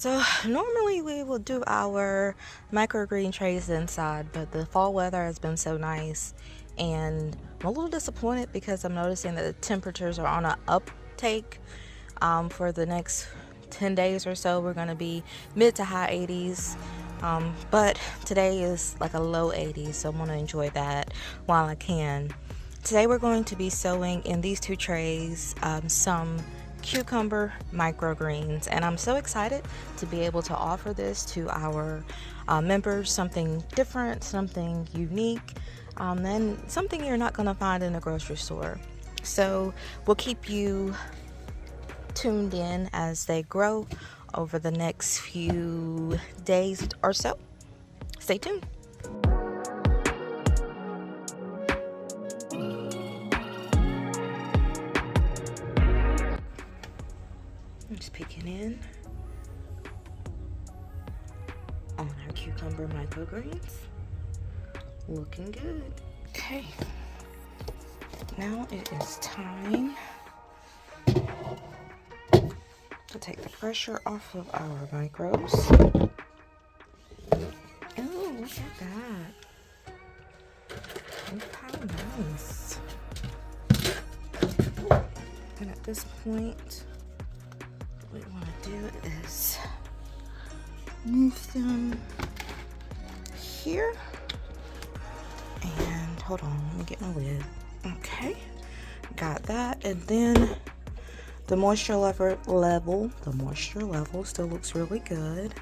So normally we will do our microgreen trays inside, but the fall weather has been so nice, and I'm a little disappointed because I'm noticing that the temperatures are on an uptake. For the next 10 days or so, we're going to be mid to high 80s. But today is like a low 80s, so I'm going to enjoy that while I can. Today we're going to be sowing in these two trays some cucumber microgreens, and I'm so excited to be able to offer this to our members, something different, something unique, and something you're not going to find in a grocery store. So we'll keep you tuned in as they grow over the next few days or so. Stay tuned. I'm just peeking in on our cucumber microgreens. Looking good. Okay. Now it is time to take the pressure off of our micros. Oh, look at that. Look how nice. And at this point, what we want to do is move them here. And hold on, let me get my lid. Okay, got that. And then the moisture level still looks really good.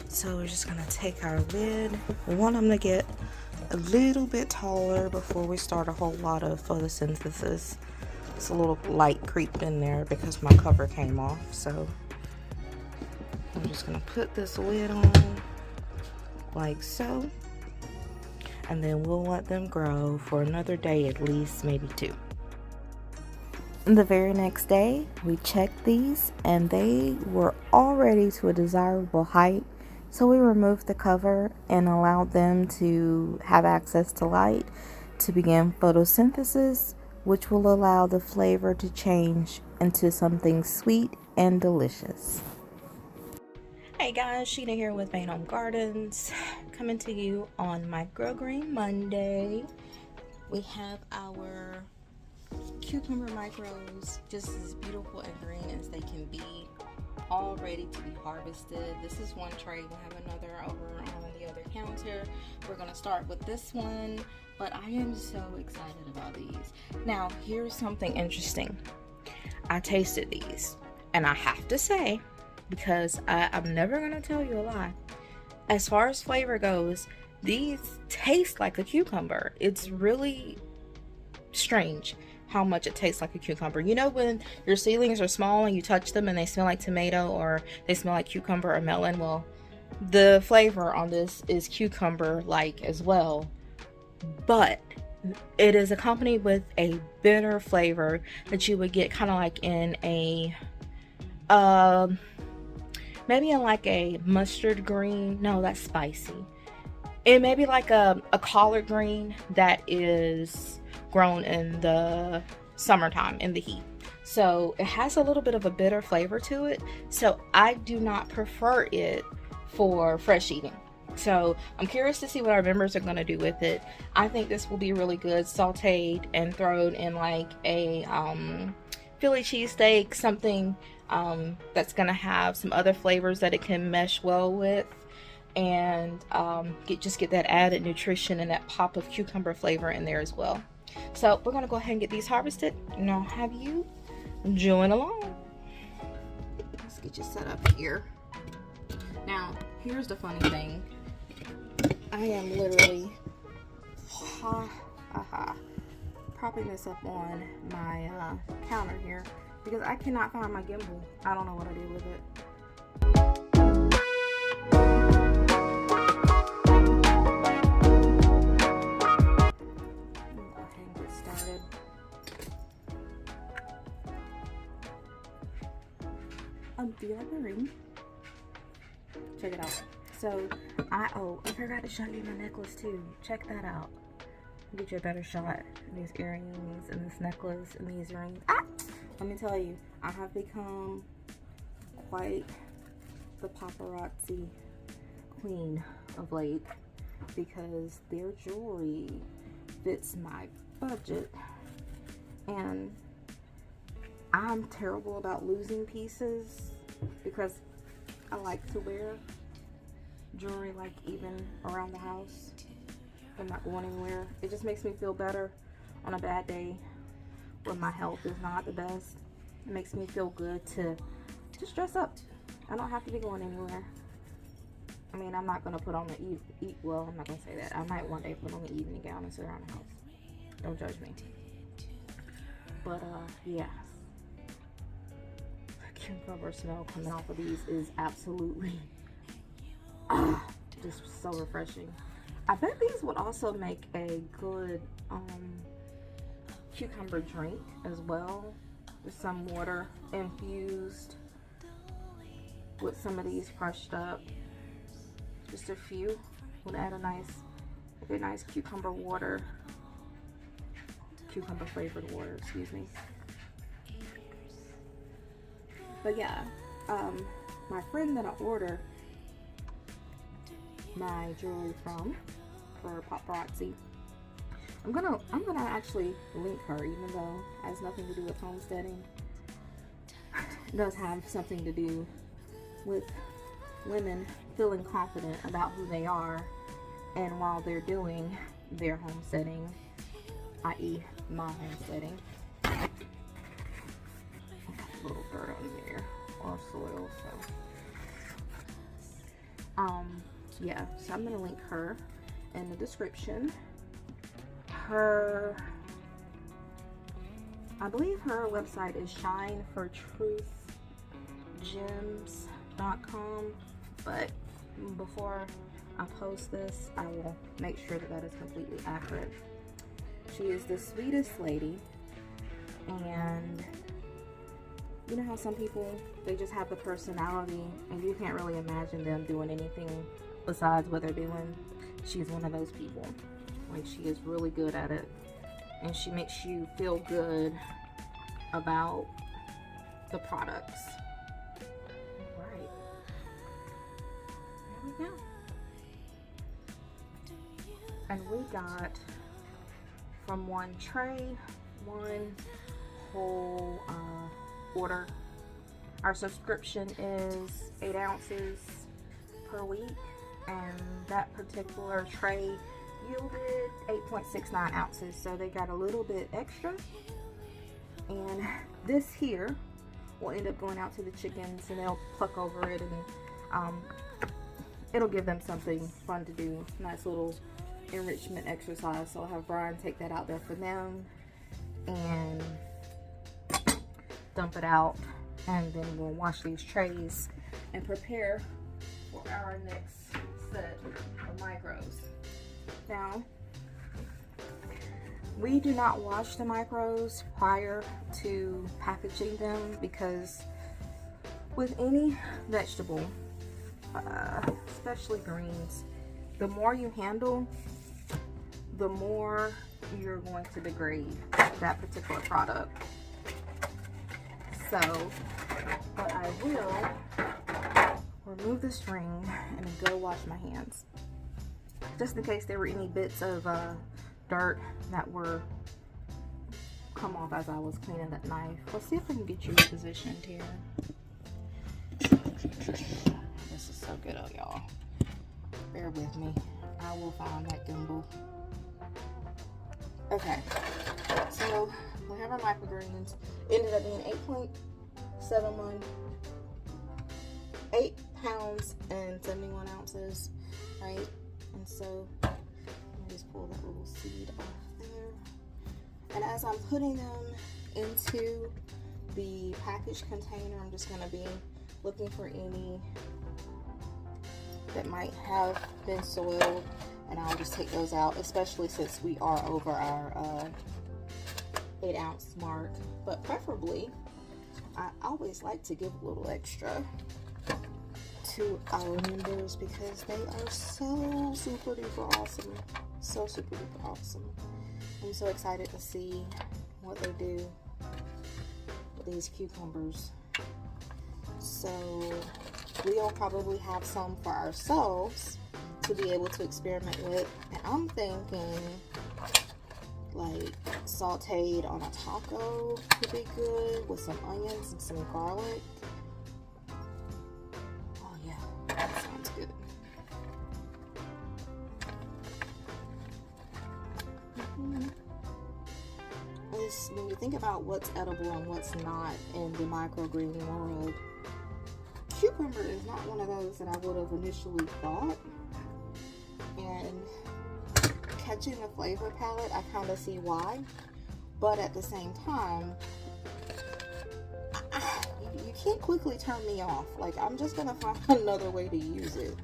So we're just gonna take our lid. We want them to get a little bit taller before we start a whole lot of photosynthesis. It's a little light creep in there because my cover came off. So I'm just gonna put this lid on like so. And then we'll let them grow for another day, at least, maybe 2. The very next day, we checked these and they were already to a desirable height. So we removed the cover and allowed them to have access to light to begin photosynthesis, which will allow the flavor to change into something sweet and delicious. Hey guys, Sheena here with Olle Gardens, coming to you on Microgreen Monday. We have our cucumber micros, just as beautiful and green as they can be, all ready to be harvested. This is one tray. We have another over on the other counter. We're going to start with this one, but I am so excited about these. Now, here's something interesting. I tasted these, and I have to say, because I'm never going to tell you a lie, as far as flavor goes, these taste like a cucumber. It's really strange how much it tastes like a cucumber. You know when your seedlings are small and you touch them and they smell like tomato or they smell like cucumber or melon? Well, the flavor on this is cucumber like as well, but it is accompanied with a bitter flavor that you would get kind of like in a maybe in like a mustard green. No, that's spicy. It may be like a collard green that is grown in the summertime in the heat. So it has a little bit of a bitter flavor to it. So I do not prefer it for fresh eating. So I'm curious to see what our members are going to do with it. I think this will be really good sauteed and thrown in like a Philly cheesesteak, something that's going to have some other flavors that it can mesh well with, and just get that added nutrition and that pop of cucumber flavor in there as well. So we're going to go ahead and get these harvested, and I'll have you join along. Let's get you set up here. Now, here's the funny thing. I am literally propping this up on my counter here because I cannot find my gimbal. I don't know what I did with it. Go ahead and get started. Do you like the ring? Check it out. So I forgot to show you my necklace too. Check that out. Get you a better shot. These earrings and this necklace and these rings. Let me tell you, I have become quite the Paparazzi queen of late because their jewelry fits my budget, and I'm terrible about losing pieces because I like to wear jewelry like even around the house. I'm not going anywhere. It just makes me feel better on a bad day when my health is not the best. It makes me feel good to just dress up. I don't have to be going anywhere. I mean, I'm not gonna put on the well, I'm not gonna say that. I might one day put on the evening gown and sit around the house. Don't judge me. But yeah. The cucumber smell coming off of these is absolutely just so refreshing. I bet these would also make a good cucumber drink as well. With some water infused with some of these crushed up. Just a few would add a good nice cucumber water. Cucumber flavored water, excuse me. But yeah, my friend that I ordered my jewelry from for Paparazzi, I'm gonna actually link her, even though it has nothing to do with homesteading. It does have something to do with women feeling confident about who they are, and while they're doing their homesteading, i.e. my homesteading. I got a little dirt on there, or soil, so. Yeah, so I'm gonna link her in the description. I believe her website is shinefortruthgems.com, but before I post this, I will make sure that that is completely accurate. She is the sweetest lady, and you know how some people, they just have the personality and you can't really imagine them doing anything besides what they're doing. She's one of those people. Like, she is really good at it, and she makes you feel good about the products. Right. There we go. And we got from one tray, one whole order. Our subscription is 8 ounces per week, and that particular tray yielded 8.69 ounces, so they got a little bit extra. And this here will end up going out to the chickens, and they'll pluck over it, and it'll give them something fun to do. Nice little enrichment exercise. So I'll have Brian take that out there for them and dump it out, and then we'll wash these trays and prepare for our next set of micros. Now, we do not wash the micros prior to packaging them, because with any vegetable, especially greens, the more you handle, the more you're going to degrade that particular product. So what I will remove the string and go wash my hands, just in case there were any bits of dirt that were come off as I was cleaning that knife. Let's see if we can get you positioned here. This is so good, oh y'all. Bear with me. I will find that gimbal. Okay, so we have our microgreens. Ended up being 8.71, 8 pounds and 71 ounces, right? And so let me just pull that little seed off there. And as I'm putting them into the package container, I'm just going to be looking for any that might have been soiled, and I'll just take those out, especially since we are over our 8 ounce mark. But preferably, I always like to give a little extra to our members because they are so super duper awesome. So super duper awesome. I'm so excited to see what they do with these cucumbers. So we'll probably have some for ourselves to be able to experiment with. And I'm thinking like sauteed on a taco would be good with some onions and some garlic. Oh yeah, that sounds good. When you think about what's edible and what's not in the microgreen world, cucumber is not one of those that I would have initially thought. And catching the flavor palette, I kind of see why. But at the same time, you can't quickly turn me off. Like, I'm just gonna find another way to use it,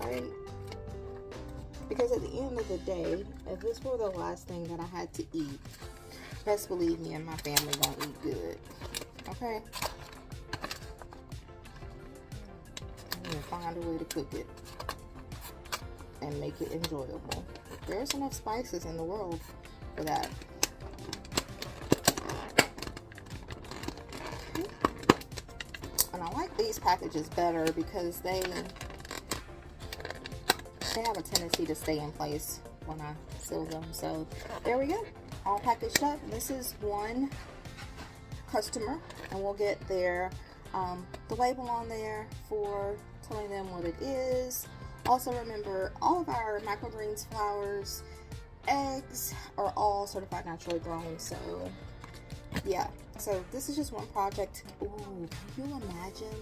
right? Because at the end of the day, if this were the last thing that I had to eat, best believe me and my family don't eat good. Okay? I'm gonna find a way to cook it and make it enjoyable. There's enough spices in the world for that. Okay. And I like these packages better because they have a tendency to stay in place when I seal them. So there we go, all packaged up. This is one customer, and we'll get their the label on there for telling them what it is. Also remember, all of our microgreens flours, eggs are all certified naturally grown. So yeah, so this is just one project. Ooh, can you imagine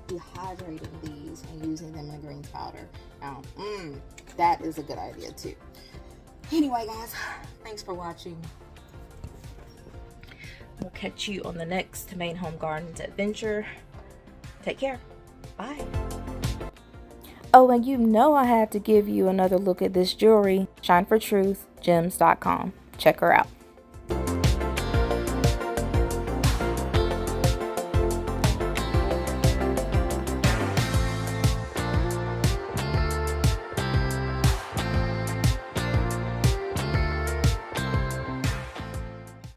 dehydrating these and using them in greens powder? Now, that is a good idea too. Anyway, guys, thanks for watching. We'll catch you on the next Main Home Gardens adventure. Take care. Bye. Oh, and you know I had to give you another look at this jewelry. Shine for Truth Gems.com. Check her out.